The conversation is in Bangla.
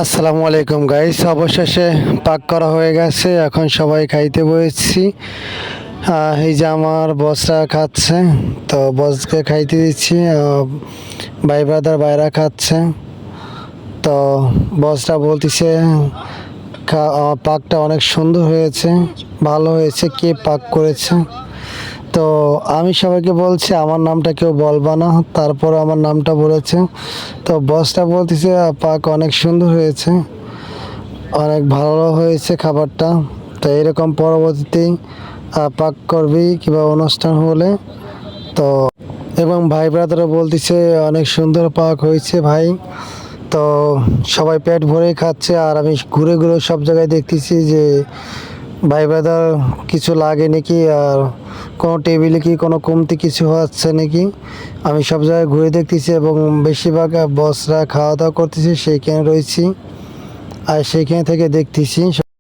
আসসালামু আলাইকুম গাইস, অবশেষে পাক করা হয়ে গেছে। এখন সবাই খাইতে বসেছি। এই যে আমার বসরা খাচ্ছে, তো বসকে খাইতে দিচ্ছি। ভাই ব্রাদার বাইরা খাচ্ছে। তো বসরা বলতেছে পাকটা অনেক সুন্দর হয়েছে, ভালো হয়েছে, কে পাক করেছে। তো আমি সবাইকে বলছি আমার নামটা কেউ বলবা না, তারপর আমার নামটা বলেছে। তো বসটা বলতেছে পাক অনেক সুন্দর হয়েছে, অনেক ভালো হয়েছে খাবারটা। তো এরকম পরবর্তীতে পাক করবি কিংবা অনুষ্ঠান হলে। তো এবং ভাই ব্রাদারও বলতেছে অনেক সুন্দর পাক হয়েছে ভাই। তো সবাই পেট ভরেই খাচ্ছে, আর আমি ঘুরে ঘুরে সব জায়গায় দেখতেছি যে ভাই ব্রাদার কিছু লাগে নাকি, আর কোনো টেবিলে কি কোনো কমতি কিছু হচ্ছে নাকি। আমি সব জায়গায় ঘুরে দেখতেছি এবং বেশিরভাগ বসরা খাওয়া দাওয়া করতেছি, সেইখানে রয়েছি আর সেইখানে থেকে দেখতেছি।